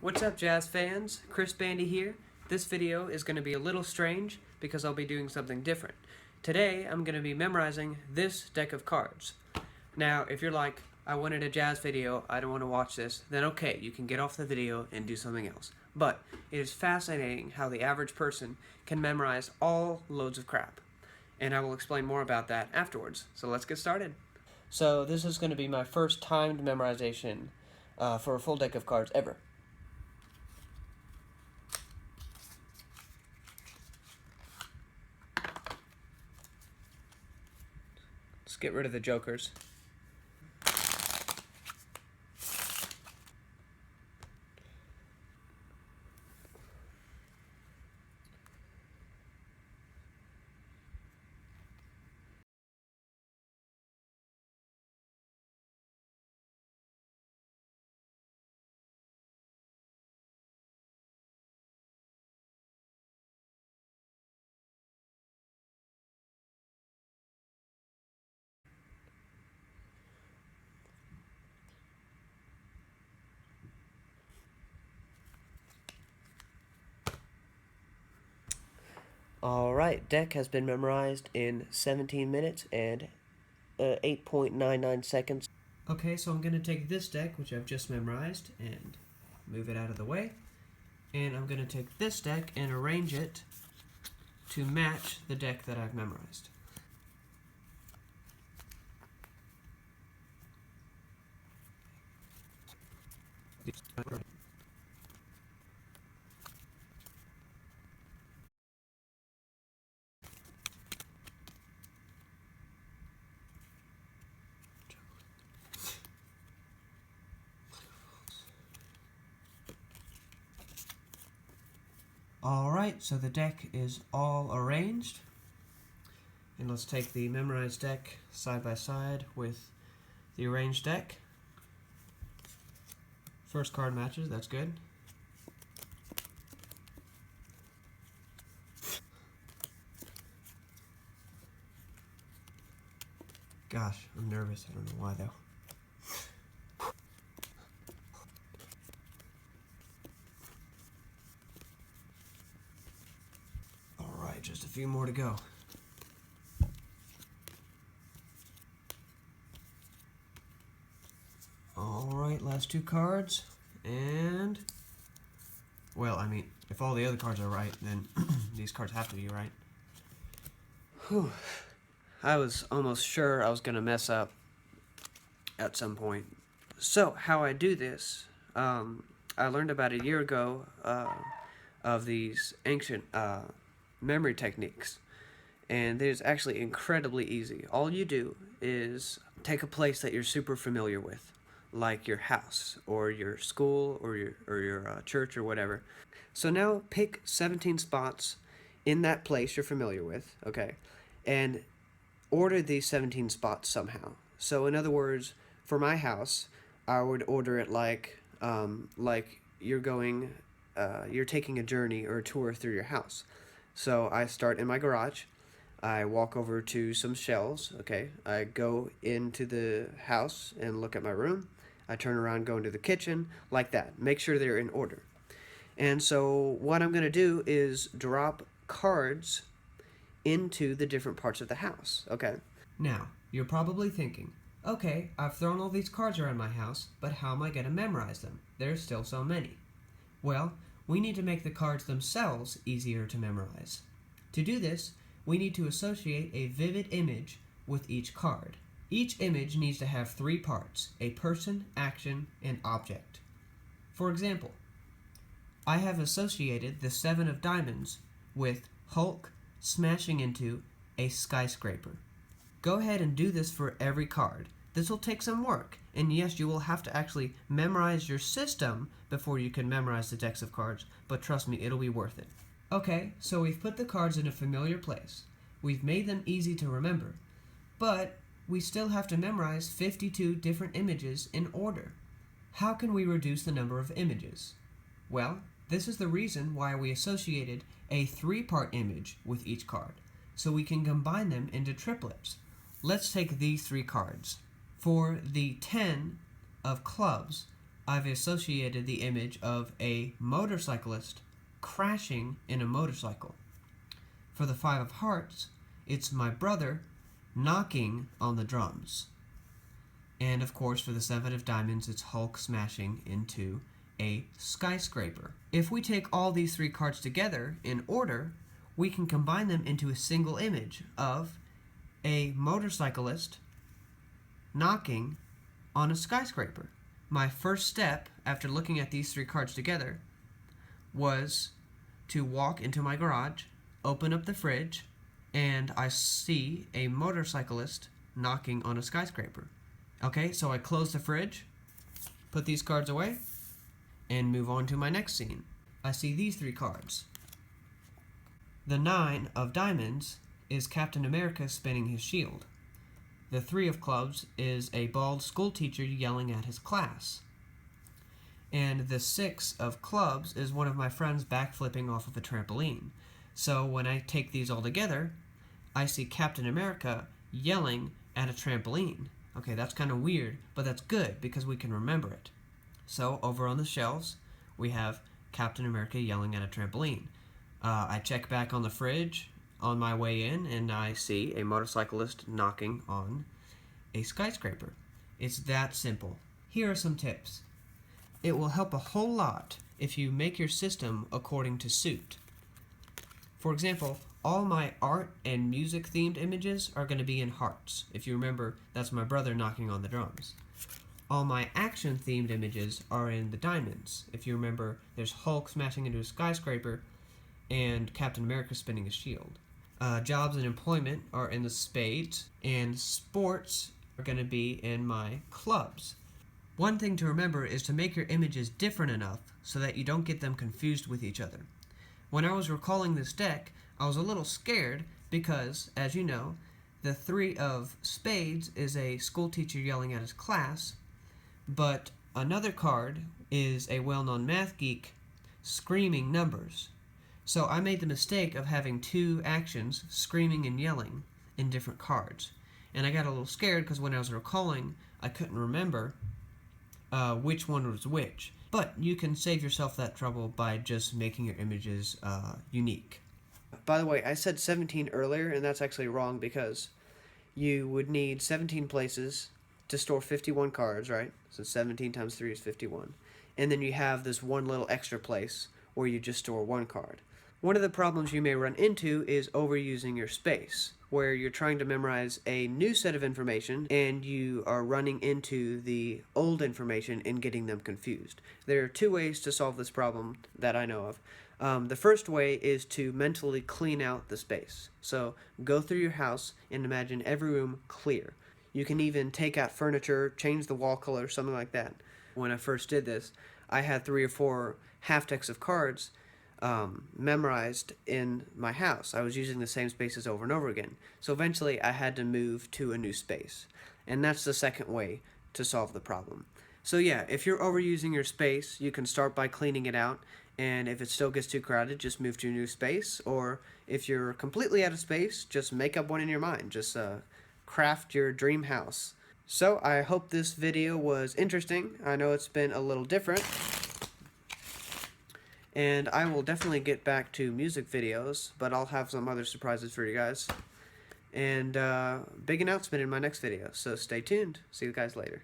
What's up, jazz fans? Chris Bandy here. This video is going to be a little strange because I'll be doing something different. Today, I'm going to be memorizing this deck of cards. Now, if you're like, I wanted a jazz video, I don't want to watch this, then okay, you can get off the video and do something else. But it is fascinating how the average person can memorize all loads of crap. And I will explain more about that afterwards. So let's get started. So this is going to be my first timed memorization for a full deck of cards ever. Let's get rid of the jokers. Alright, deck has been memorized in 17 minutes and 8.99 seconds. Okay, so I'm going to take this deck, which I've just memorized, and move it out of the way. And I'm going to take this deck and arrange it to match the deck that I've memorized. Alright, so the deck is all arranged. And let's take the memorized deck side by side with the arranged deck. First card matches, that's good. Gosh, I'm nervous. I don't know why though. Alright, just a few more to go. Alright, last two cards. And, well, I mean, if all the other cards are right, then these cards have to be right. Whew. I was almost sure I was going to mess up at some point. So, how I do this, I learned about a year ago of these ancient memory techniques. And it is actually incredibly easy. All you do is take a place that you're super familiar with, like your house or your school or your church or whatever. So now pick 17 spots in that place you're familiar with, okay, and order these 17 spots somehow. So in other words, for my house, I would order it like you're going, you're taking a journey or a tour through your house. So I start in my garage. I walk over to some shelves, okay. I go into the house and look at my room. I turn around, go into the kitchen, like that. Make sure they're in order. And so what I'm going to do is drop cards into the different parts of the house, okay? Now, you're probably thinking, okay, I've thrown all these cards around my house, but how am I going to memorize them? There's still so many. Well, we need to make the cards themselves easier to memorize. To do this, we need to associate a vivid image with each card. Each image needs to have three parts: a person, action, and object. For example, I have associated the 7 of diamonds with Hulk smashing into a skyscraper. Go ahead and do this for every card. This will take some work, and yes, you will have to actually memorize your system before you can memorize the decks of cards, but trust me, it'll be worth it. Okay, so we've put the cards in a familiar place. We've made them easy to remember, but we still have to memorize 52 different images in order. How can we reduce the number of images? Well, this is the reason why we associated a 3-part image with each card, so we can combine them into triplets. Let's take these 3 cards. For the 10 of clubs, I've associated the image of a motorcyclist crashing in a motorcycle. For the 5 of hearts, it's my brother knocking on the drums. And of course, for the 7 of diamonds, it's Hulk smashing into a skyscraper. If we take all these 3 cards together in order, we can combine them into a single image of a motorcyclist knocking on a skyscraper. My first step after looking at these 3 cards together was to walk into my garage, open up the fridge, and I see a motorcyclist knocking on a skyscraper. Okay, so I close the fridge, put these cards away, and move on to my next scene. I see these 3 cards. The 9 of diamonds is Captain America spinning his shield. The 3 of clubs is a bald schoolteacher yelling at his class. And the 6 of clubs is one of my friends backflipping off of a trampoline. So when I take these all together, I see Captain America yelling at a trampoline. Okay, that's kind of weird, but that's good because we can remember it. So over on the shelves, we have Captain America yelling at a trampoline. I check back on the fridge on my way in, and I see a motorcyclist knocking on a skyscraper. It's that simple. Here are some tips. It will help a whole lot if you make your system according to suit. For example, all my art and music themed images are going to be in hearts. If you remember, that's my brother knocking on the drums. All my action themed images are in the diamonds. If you remember, there's Hulk smashing into a skyscraper and Captain America spinning a shield. Jobs and employment are in the spades, and sports are going to be in my clubs. One thing to remember is to make your images different enough so that you don't get them confused with each other. When I was recalling this deck, I was a little scared because, as you know, the 3 of spades is a school teacher yelling at his class, but another card is a well-known math geek screaming numbers. So I made the mistake of having 2 actions, screaming and yelling, in different cards. And I got a little scared because when I was recalling, I couldn't remember which one was which. But you can save yourself that trouble by just making your images unique. By the way, I said 17 earlier, and that's actually wrong because you would need 17 places to store 51 cards, right? So 17 times 3 is 51. And then you have this one little extra place where you just store 1 card. One of the problems you may run into is overusing your space, where you're trying to memorize a new set of information and you are running into the old information and getting them confused. There are 2 ways to solve this problem that I know of. The first way is to mentally clean out the space. So go through your house and imagine every room clear. You can even take out furniture, change the wall color, something like that. When I first did this, I had 3 or 4 half decks of cards memorized in my house. I was using the same spaces over and over again. So eventually I had to move to a new space. And that's the second way to solve the problem. So yeah, if you're overusing your space, you can start by cleaning it out. And if it still gets too crowded, just move to a new space. Or if you're completely out of space, just make up one in your mind. Just craft your dream house. So I hope this video was interesting. I know it's been a little different. And I will definitely get back to music videos, but I'll have some other surprises for you guys. And big announcement in my next video, so stay tuned. See you guys later.